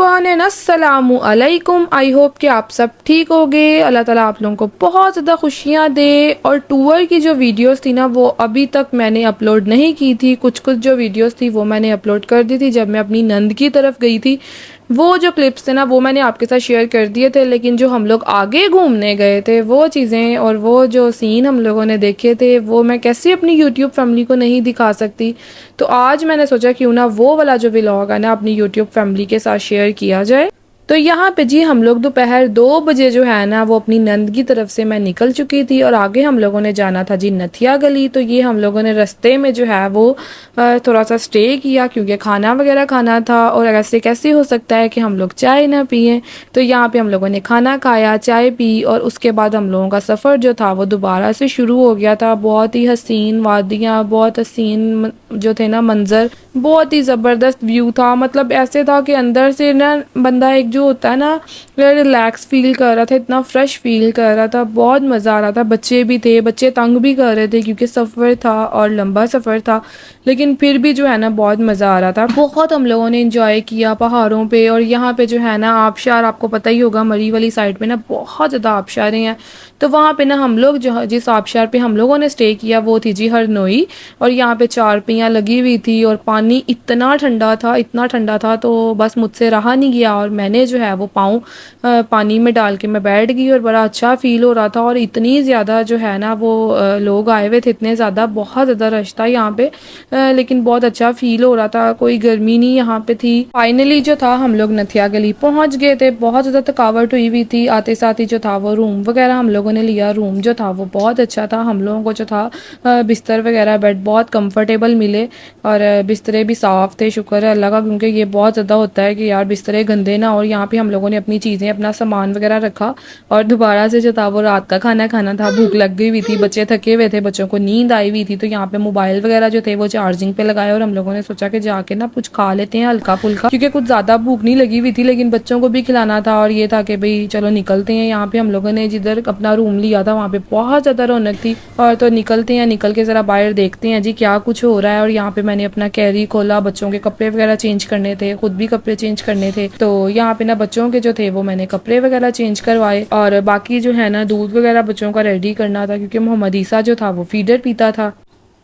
Everyone and अस्सलामु अलैकुम। I hope कि आप सब ठीक होगे। अल्लाह ताला आप लोगों को बहुत ज़्यादा खुशियाँ दे। और टूर की जो वीडियोस थी ना वो अभी तक मैंने अपलोड नहीं की थी। कुछ कुछ जो वीडियोस थी वो मैंने अपलोड कर दी थी जब मैं अपनी नंद की तरफ गई थी। वो जो क्लिप्स थे ना वो मैंने आपके साथ शेयर कर दिए थे, लेकिन जो हम लोग आगे घूमने गए थे वो चीज़ें और वो जो सीन हम लोगों ने देखे थे वो मैं कैसे अपनी यूट्यूब फैमिली को नहीं दिखा सकती। तो आज मैंने सोचा क्यों ना वो वाला जो व्लॉग है ना अपनी यूट्यूब फैमिली के साथ शेयर किया जाए। तो यहाँ पे जी हम लोग दोपहर 2 बजे जो है ना वो अपनी नंद की तरफ से मैं निकल चुकी थी और आगे हम लोगों ने जाना था जी नथिया गली। तो ये हम लोगों ने रास्ते में जो है वो थोड़ा सा स्टे किया क्योंकि खाना वगैरह खाना था और ऐसे कैसे हो सकता है कि हम लोग चाय ना पिए। तो यहाँ पे हम लोगों ने खाना खाया, चाय पी और उसके बाद हम लोगों का सफ़र जो था वो दोबारा से शुरू हो गया था। बहुत ही हसीन वादियाँ, बहुत हसीन जो थे ना मंज़र, बहुत ही ज़बरदस्त व्यू था। मतलब ऐसे था कि अंदर से ना बंदा एक जो होता है ना रिलैक्स फील कर रहा था, इतना फ्रेश फील कर रहा था, बहुत मज़ा आ रहा था। बच्चे भी थे, बच्चे तंग भी कर रहे थे क्योंकि सफ़र था और लंबा सफ़र था, लेकिन फिर भी जो है ना बहुत मज़ा आ रहा था। बहुत हम लोगों ने इंजॉय किया पहाड़ों पे। और यहाँ पे जो है ना आबशार, आपको पता ही होगा मरी वाली साइड पे ना बहुत ज़्यादा आबशारें हैं। तो वहाँ पे ना हम लोग जो जिस आबशार पे हम लोगों ने स्टे किया वो थी जी हरनोई। और यहाँ पे चारपाइयाँ लगी हुई थी और पानी इतना ठंडा था, इतना ठंडा था तो बस मुझसे रहा नहीं गया और मैंने जो है वो पाँव पानी में डाल के मैं बैठ गई और बड़ा अच्छा फ़ील हो रहा था। और इतनी ज़्यादा जो है ना वो लोग आए हुए थे, इतने ज़्यादा, बहुत ज़्यादा रश था यहाँ पे, लेकिन बहुत अच्छा फ़ील हो रहा था, कोई गर्मी नहीं यहाँ पे थी। फाइनली जो था हम लोग नथिया गली पहुँच गए थे। बहुत ज़्यादा थकावट हुई हुई थी। आते साथ ही जो था वो रूम वगैरह हम लोगों ने लिया। रूम जो था वो बहुत अच्छा था। हम लोगों को जो था बिस्तर वगैरह बेड बहुत कंफर्टेबल मिले और बिस्तरे भी साफ़ थे, शुक्र है अल्लाह का, क्योंकि ये बहुत ज़्यादा होता है कि यार बिस्तरे गंदे ना। और यहाँ पे हम लोगों ने अपनी चीज़ें, अपना सामान वगैरह रखा और दोबारा से जो था वो रात का खाना खाना था। भूख लग गई हुई थी, बच्चे थके हुए थे, बच्चों को नींद आई हुई थी। तो यहाँ पे मोबाइल वगैरह जो थे वो चार्जिंग पे लगाए और हम लोगों ने सोचा कि जाके ना कुछ खा लेते हैं हल्का फुल्का, क्योंकि कुछ ज़्यादा भूख नहीं लगी हुई थी लेकिन बच्चों को भी खिलाना था। और ये था कि भाई चलो निकलते हैं। यहाँ पे हम लोगों ने जिधर अपना रूम लिया था वहाँ पे बहुत ज़्यादा रौनक थी और तो निकलते हैं, निकल के ज़रा बाहर देखते हैं जी क्या कुछ हो रहा है। और यहाँ पे मैंने अपना कैरी खोला, बच्चों के कपड़े वगैरह चेंज करने थे, खुद भी कपड़े चेंज करने थे। तो यहाँ पे ना बच्चों के जो थे वो मैंने कपड़े वगैरह चेंज करवाए और बाकी जो है ना दूध वगैरह बच्चों का रेडी करना था क्योंकि मोहम्मद ईसा जो था वो फीडर पीता था।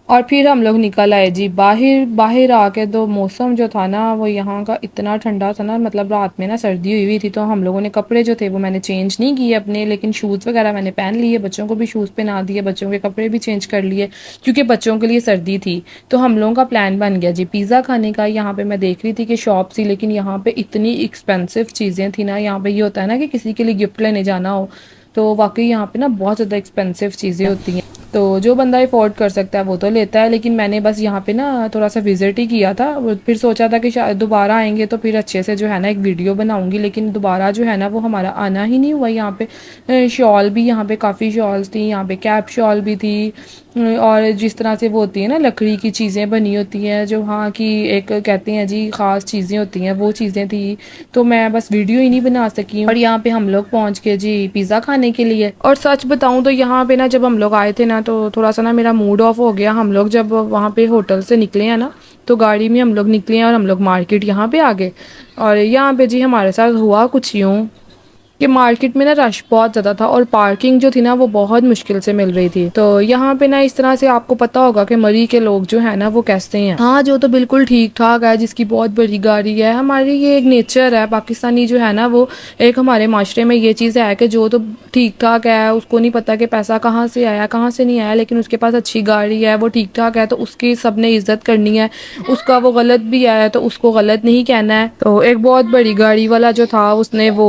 और फिर हम लोग निकल आए जी बाहर। बाहर आके तो मौसम जो था ना वो यहाँ का इतना ठंडा था ना, मतलब रात में ना सर्दी हुई हुई थी। तो हम लोगों ने कपड़े जो थे वो मैंने चेंज नहीं किए अपने, लेकिन शूज़ वगैरह मैंने पहन लिए, बच्चों को भी शूज़ पहना दिए, बच्चों के कपड़े भी चेंज कर लिए क्योंकि बच्चों के लिए सर्दी थी। तो हम लोगों का प्लान बन गया जी पिज़्ज़ा खाने का। यहाँ पर मैं देख रही थी कि शॉप थी, लेकिन यहाँ पर इतनी एक्सपेंसिव चीज़ें थी ना। यहाँ पर ये होता है ना कि किसी के लिए गिफ्ट लेने जाना हो तो वाकई यहाँ पे ना बहुत ज़्यादा एक्सपेंसिव चीज़ें होती हैं। तो जो बंदा अफोर्ड कर सकता है वो तो लेता है, लेकिन मैंने बस यहाँ पे ना थोड़ा सा विज़िट ही किया था। फिर सोचा था कि शायद दोबारा आएंगे तो फिर अच्छे से जो है ना एक वीडियो बनाऊंगी, लेकिन दोबारा जो है ना वो हमारा आना ही नहीं हुआ। यहाँ पे शॉल भी, यहाँ पे काफ़ी शॉल्स थी, यहाँ पे कैप शॉल भी थी और जिस तरह से वो होती है ना लकड़ी की चीज़ें बनी होती हैं जो वहाँ की एक कहते हैं जी ख़ास चीज़ें होती हैं, वो चीज़ें थी। तो मैं बस वीडियो ही नहीं बना सकी। और यहाँ पे हम लोग पहुँच गए जी पिज़्ज़ा खाने के लिए। और सच बताऊँ तो यहाँ पे ना जब हम लोग आए थे ना तो थोड़ा सा ना मेरा मूड ऑफ हो गया। हम लोग जब वहाँ पे होटल से निकले हैं ना तो गाड़ी में हम लोग निकले हैं और हम लोग मार्केट यहाँ पे आ गए। और यहाँ पे जी हमारे साथ हुआ कुछ यूँ कि मार्केट में ना रश बहुत ज़्यादा था और पार्किंग जो थी ना वो बहुत मुश्किल से मिल रही थी। तो यहाँ पे ना इस तरह से आपको पता होगा कि मरी के लोग जो है ना वो कैसे हैं। हाँ, जो तो बिल्कुल ठीक ठाक है, जिसकी बहुत बड़ी गाड़ी है, हमारी ये एक नेचर है पाकिस्तानी जो है ना, वो एक हमारे माशरे में ये चीज़ है कि जो तो ठीक ठाक है उसको नहीं पता कि पैसा कहाँ से आया कहाँ से नहीं आया, लेकिन उसके पास अच्छी गाड़ी है, वो ठीक ठाक है तो उसकी सबने इज्जत करनी है। उसका वो गलत भी आया तो उसको गलत नहीं कहना है। तो एक बहुत बड़ी गाड़ी वाला जो था उसने वो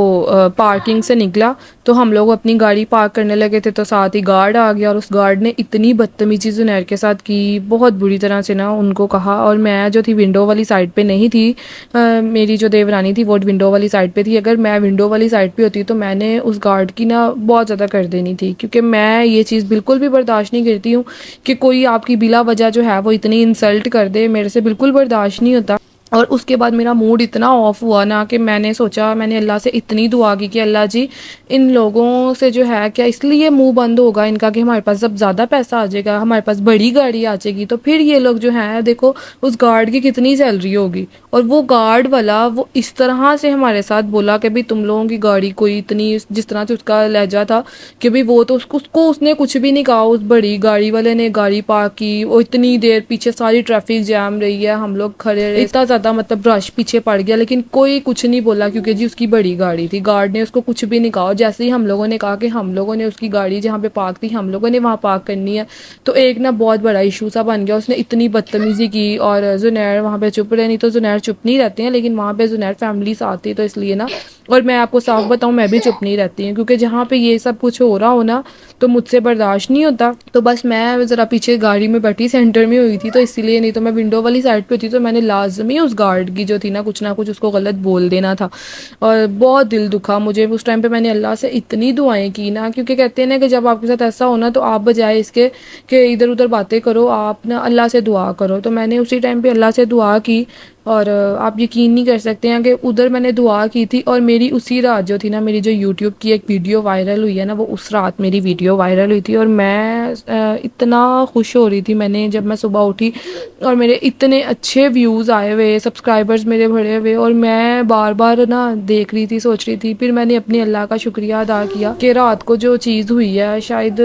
पार्किंग से निकला तो हम लोग अपनी गाड़ी पार्क करने लगे थे तो साथ ही गार्ड आ गया और उस गार्ड ने इतनी बदतमीजी जुनैर के साथ की, बहुत बुरी तरह से ना उनको कहा। और मैं जो थी विंडो वाली साइड पे नहीं थी, मेरी जो देवरानी थी वो विंडो वाली साइड पे थी। अगर मैं विंडो वाली साइड पे होती तो मैंने उस गार्ड की ना बहुत ज़्यादा कर देनी थी, क्योंकि मैं ये चीज़ बिल्कुल भी बर्दाश्त नहीं करती हूँ कि कोई आपकी बिला वजह जो है वो इतनी इंसल्ट कर दे, मेरे से बिल्कुल बर्दाश्त नहीं होता। और उसके बाद मेरा मूड इतना ऑफ हुआ ना कि मैंने सोचा, मैंने अल्लाह से इतनी दुआ की कि अल्लाह जी, इन लोगों से जो है क्या इसलिए मुंह बंद होगा इनका कि हमारे पास जब ज़्यादा पैसा आ जाएगा, हमारे पास बड़ी गाड़ी आ जाएगी, तो फिर ये लोग जो है देखो उस गार्ड की कितनी सैलरी होगी। और वो गार्ड वाला वो इस तरह से हमारे साथ बोला कि भाई तुम लोगों की गाड़ी कोई इतनी, जिस तरह से उसका लहजा था कि भाई वो तो उसको उसने कुछ भी नहीं कहा। उस बड़ी गाड़ी वाले ने गाड़ी पार्क की, वो इतनी देर पीछे सारी ट्रैफिक जैम रही है, हम लोग खड़े रहे, इतना ज़्यादा मतलब रश पीछे पड़ गया, लेकिन कोई कुछ नहीं बोला क्योंकि जी उसकी बड़ी गाड़ी थी। गार्ड ने उसको कुछ भी नहीं कहा। जैसे ही हम लोगों ने कहा कि हम लोगों ने उसकी गाड़ी जहाँ पे पार्क थी हम लोगों ने वहाँ पार्क करनी है, तो एक ना बहुत बड़ा इशू सा बन गया। उसने इतनी बदतमीजी की और जुनैर वहाँ पे चुप रहे, नहीं तो जुनैर चुप नहीं रहते हैं, लेकिन वहाँ पे जुनैर फैमिली साथ थी तो इसलिए ना, और मैं आपको साफ बताऊं मैं भी चुप नहीं रहती हूँ, क्योंकि जहाँ पे ये सब कुछ हो रहा हो ना तो मुझसे बर्दाश्त नहीं होता। तो बस मैं ज़रा पीछे गाड़ी में बैठी सेंटर में हुई थी तो इसलिए, नहीं तो मैं विंडो वाली साइड पे थी, तो मैंने लाजमी उस गार्ड की जो थी ना कुछ उसको गलत बोल देना था। और बहुत दिल दुखा मुझे उस टाइम पे। मैंने अल्लाह से इतनी दुआएं की ना, क्योंकि कहते हैं ना कि जब आपके साथ ऐसा होना तो आप बजाय इसके कि इधर उधर बातें करो, आप ना अल्लाह से दुआ करो। तो मैंने उसी टाइम पे अल्लाह से दुआ की, और आप यकीन नहीं कर सकते हैं कि उधर मैंने दुआ की थी और मेरी उसी रात जो थी ना, मेरी जो यूट्यूब की एक वीडियो वायरल हुई है ना, वो उस रात मेरी वीडियो वायरल हुई थी। और मैं इतना खुश हो रही थी मैंने जब मैं सुबह उठी और मेरे इतने अच्छे व्यूज़ आए हुए, सब्सक्राइबर्स मेरे बढ़े हुए, और मैं बार बार ना देख रही थी, सोच रही थी। फिर मैंने अपने अल्लाह का शुक्रिया अदा किया कि रात को जो चीज़ हुई है, शायद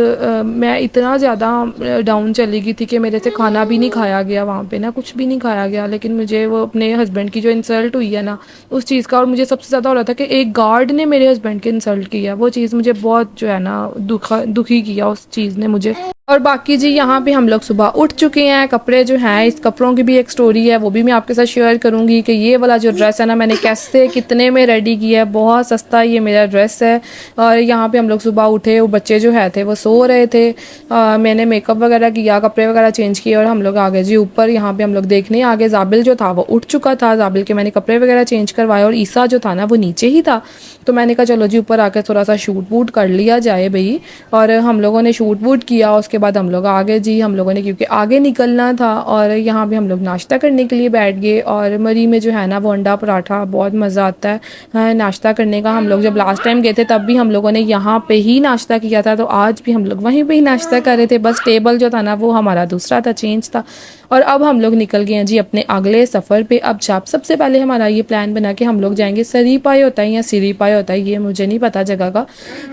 मैं इतना ज़्यादा डाउन चली गई थी कि मेरे से खाना भी नहीं खाया गया वहाँ पे ना, कुछ भी नहीं खाया गया। लेकिन मुझे वो अपने हस्बैंड की जो इंसल्ट हुई है ना उस चीज़ का, और मुझे सबसे ज़्यादा हो रहा था कि एक गार्ड ने मेरे हस्बैंड की इंसल्ट की है, वो चीज़ मुझे बहुत जो है ना दुखी किया उस चीज़ ने मुझे। और बाकी जी यहाँ पे हम लोग सुबह उठ चुके हैं। कपड़े जो हैं, इस कपड़ों की भी एक स्टोरी है, वो भी मैं आपके साथ शेयर करूँगी कि ये वाला जो ड्रेस है ना मैंने कैसे कितने में रेडी किया है। बहुत सस्ता ये मेरा ड्रेस है। और यहाँ पे हम लोग सुबह उठे, वो बच्चे जो है थे वो सो रहे थे। मैंने मेकअप वगैरह किया, कपड़े वगैरह चेंज किए और हम लोग आ गए जी ऊपर। यहाँ पे हम लोग देखने आगे, जाबिल जो था वो उठ चुका था, जाबिल के मैंने कपड़े वगैरह चेंज करवाए और ईसा जो था ना वो नीचे ही था। तो मैंने कहा चलो जी ऊपर आकर थोड़ा सा शूट वूट कर लिया जाए भाई। और हम लोगों ने शूट वूट किया। उसके बाद हम लोग आ गए जी, हम लोगों ने क्योंकि आगे निकलना था। और यहाँ पे हम लोग नाश्ता करने के लिए बैठ गए। और मरी में जो है ना वो अंडा पराठा बहुत मज़ा आता है नाश्ता करने का। हम लोग जब लास्ट टाइम गए थे तब भी हम लोगों ने यहाँ पे ही नाश्ता किया था, तो आज भी हम लोग वहीं पे ही नाश्ता कर रहे थे। बस टेबल जो था ना वो हमारा दूसरा था, चेंज था। और अब हम लोग निकल गए हैं जी अपने अगले सफ़र पे। अब सबसे पहले हमारा ये प्लान बना कि हम लोग जाएंगे, सरीपाई होता है या सिरीपाई होता है ये मुझे नहीं पता जगह का।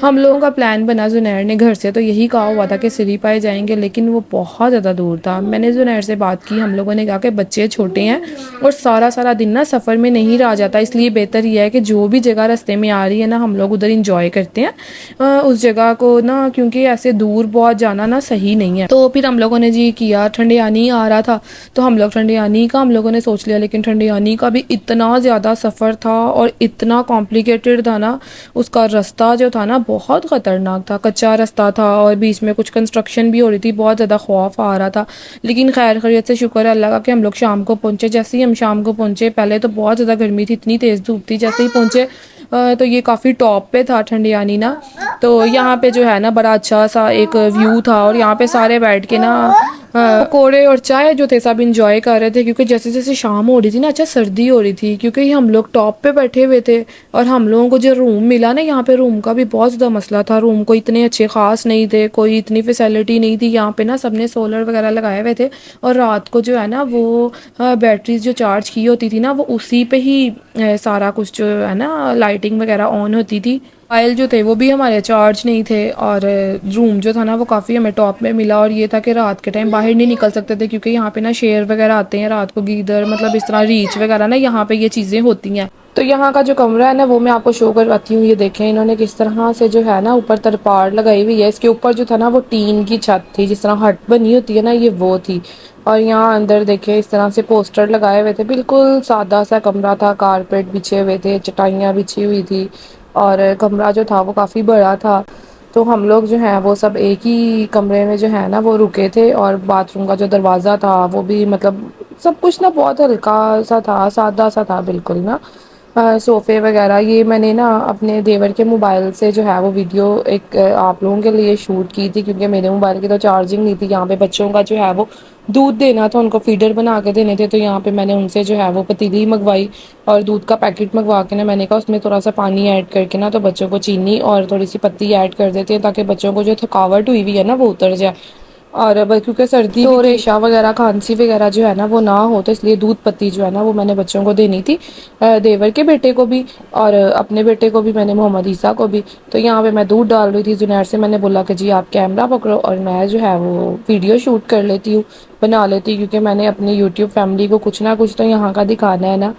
हम लोगों का प्लान बना, जुनैर ने घर से तो यही कहा हुआ था कि सिरीपाई जाएंगे, लेकिन वो बहुत ज़्यादा दूर था। मैंने जुनैर से बात की, हम लोगों ने कहा कि बच्चे छोटे हैं और सारा सारा दिन ना सफ़र में नहीं रहा जाता, इसलिए बेहतर यह है कि जो भी जगह रास्ते में आ रही है ना हम लोग उधर इंजॉय करते हैं उस जगह को ना, क्योंकि ऐसे दूर बहुत जाना ना सही नहीं है। तो फिर हम लोगों ने जी किया, ठंडियानी आ रहा था तो हम लोग ठंडियानी का हम लोगों ने सोच लिया, लेकिन ठंडियानी का भी इतना ज़्यादा सफ़र था और इतना कॉम्प्लिकेटेड था ना, उसका रास्ता जो था ना बहुत ख़तरनाक था, कच्चा रास्ता था और बीच में कुछ कंस्ट्रक्शन भी हो रही थी, बहुत ज़्यादा खौफ आ रहा था। लेकिन खैर खैरियत से शुक्र है अल्लाह का कि हम लोग शाम को पहुँचे। जैसे ही हम शाम को पहुँचे, पहले तो बहुत ज़्यादा गर्मी थी, इतनी तेज़ धूप थी। जैसे ही पहुँचे तो ये काफ़ी टॉप पे था ठंडियानी ना, तो यहाँ पे जो है ना बड़ा अच्छा सा एक व्यू था और यहाँ पे सारे बैठ के ना पकौड़े और चाय जो थे सब इंजॉय कर रहे थे, क्योंकि जैसे जैसे शाम हो रही थी ना अच्छा सर्दी हो रही थी, क्योंकि हम लोग टॉप पे बैठे हुए थे। और हम लोगों को जो रूम मिला ना, यहाँ पे रूम का भी बहुत ज़्यादा मसला था, रूम को इतने अच्छे खास नहीं थे, कोई इतनी फैसिलिटी नहीं थी। यहाँ पे ना सबने सोलर वगैरह लगाए हुए थे और रात को जो है ना वो बैटरीज जो चार्ज की होती थी ना वो उसी पे ही सारा कुछ जो है ना लाइटिंग वगैरह ऑन होती थी। मोबाइल जो थे वो भी हमारे चार्ज नहीं थे और रूम जो था ना वो काफ़ी हमें टॉप में मिला। और ये था कि रात के टाइम बाहर नहीं निकल सकते थे, क्योंकि यहाँ पे ना शेर वगैरह आते हैं रात को, गीदड़, मतलब इस तरह रीछ वगैरह ना यहाँ पे ये चीज़ें होती हैं। तो यहाँ का जो कमरा है ना वो मैं आपको शो करवाती हूँ। ये देखें इन्होंने किस तरह से जो है ना ऊपर तरपार लगाई हुई है। इसके ऊपर जो था ना वो टीन की छत थी, जिस तरह हट बनी होती है ना ये वो थी। और यहाँ अंदर देखे इस तरह से पोस्टर लगाए हुए थे, बिल्कुल सादा सा कमरा था, कारपेट बिछे हुए थे, चटाइयाँ बिछी हुई थी और कमरा जो था वो काफ़ी बड़ा था। तो हम लोग जो है वो सब एक ही कमरे में जो है ना वो रुके थे। और बाथरूम का जो दरवाज़ा था वो भी मतलब सब कुछ ना बहुत हल्का सा था, सादा सा था बिल्कुल ना। सोफ़े वगैरह ये मैंने ना अपने देवर के मोबाइल से जो है वो वीडियो एक आप लोगों के लिए शूट की थी, क्योंकि मेरे मोबाइल की तो चार्जिंग नहीं थी। यहाँ पे बच्चों का जो है वो दूध देना था, उनको फीडर बना के देने थे, तो यहाँ पे मैंने उनसे जो है वो पतीली मंगवाई और दूध का पैकेट मंगवा के ना मैंने कहा उसमें थोड़ा सा पानी ऐड करके ना तो बच्चों को चीनी और थोड़ी सी पत्ती ऐड कर देते हैं, ताकि बच्चों को जो थकावट हुई हुई है ना वो उतर जाए। और अब क्योंकि सर्दी तो रेशा वगैरह खांसी वगैरह जो है ना वो ना हो, तो इसलिए दूध पत्ती जो है ना वो मैंने बच्चों को देनी थी, देवर के बेटे को भी और अपने बेटे को भी, मैंने मोहम्मद ईसा को भी। तो यहाँ पे मैं दूध डाल रही थी, जुनैर से मैंने बोला कि जी आप कैमरा पकड़ो और मैं जो है वो वीडियो शूट कर लेती हूँ, बना लेती हूँ, क्योंकि मैंने अपनी यूट्यूब फैमिली को कुछ ना कुछ तो यहाँ का दिखाना है ना।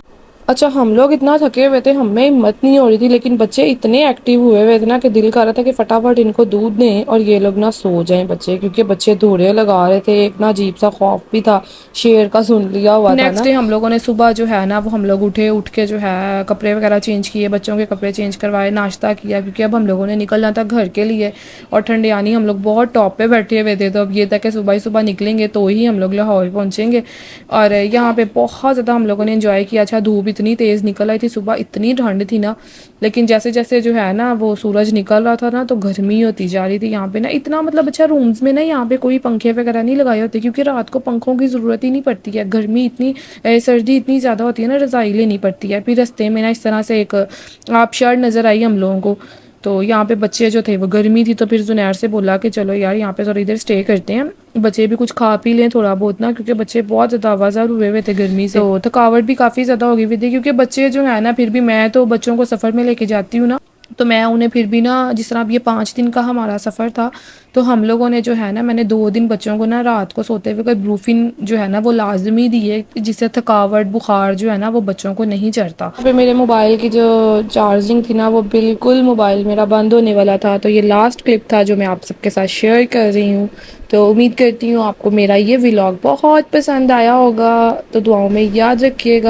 अच्छा, हम लोग इतना थके हुए थे, हमें हिम्मत नहीं हो रही थी, लेकिन बच्चे इतने एक्टिव हुए हुए थे ना कि दिल कर रहा था कि फटाफट इनको दूध दें और ये लोग ना सो जाएं बच्चे, क्योंकि बच्चे धूड़े लगा रहे थे। एक ना अजीब सा खौफ भी था, शेर का सुन लिया हुआ था ना। नेक्स्ट डे हम लोगों ने सुबह जो है ना वो हम लोग उठ के जो है कपड़े वगैरह चेंज किए, बच्चों के कपड़े चेंज करवाए, नाश्ता किया, क्योंकि अब हम लोगों ने निकलना था घर के लिए। और ठंडियानी हम लोग बहुत टॉप पे बैठे हुए थे, तो अब ये था कि सुबह ही सुबह निकलेंगे तो ही हम लोग लाहौर पहुँचेंगे। और यहाँ पे बहुत ज़्यादा हम लोगों ने इन्जॉय किया। अच्छा, धूप इतनी तेज़ निकल आई थी, सुबह इतनी ठंड थी ना, लेकिन जैसे जैसे जो है ना वो सूरज निकल रहा था ना तो गर्मी होती जा रही थी यहाँ पे ना इतना। मतलब अच्छा, रूम्स में ना यहाँ पे कोई पंखे वगैरह नहीं लगाए होते, क्योंकि रात को पंखों की ज़रूरत ही नहीं पड़ती है, गर्मी इतनी सर्दी इतनी ज़्यादा होती है ना, रज़ाई लेनी पड़ती है। फिर रास्ते में ना इस तरह से एक आबशार नज़र आई हम लोगों को, तो यहाँ पे बच्चे जो थे वो गर्मी थी, तो फिर जुनैर से बोला कि चलो यार यहाँ पे थोड़ा इधर स्टे करते हैं, बच्चे भी कुछ खा पी लें थोड़ा बहुत ना, क्योंकि बच्चे बहुत ज़्यादा आवाज़ार हुए हुए थे गर्मी से, तो थकावट भी काफ़ी ज़्यादा हो गई हुई थी। क्योंकि बच्चे जो है ना, फिर भी मैं तो बच्चों को सफ़र में लेके जाती हूँ ना, तो मैं उन्हें फिर भी ना, जिस तरह अब ये 5 दिन का हमारा सफ़र था, तो हम लोगों ने जो है ना, मैंने 2 दिन बच्चों को ना रात को सोते हुए कोई ब्रूफिन जो है ना वो लाजमी दी है, जिससे थकावट बुखार जो है ना वो बच्चों को नहीं चढ़ता। यहाँ पे मेरे मोबाइल की जो चार्जिंग थी ना वो बिल्कुल मोबाइल मेरा बंद होने वाला था, तो ये लास्ट क्लिप था जो मैं आप सबके साथ शेयर कर रही हूँ। तो उम्मीद करती हूँ आपको मेरा ये व्लॉग बहुत पसंद आया होगा, तो दुआओं में याद रखिएगा।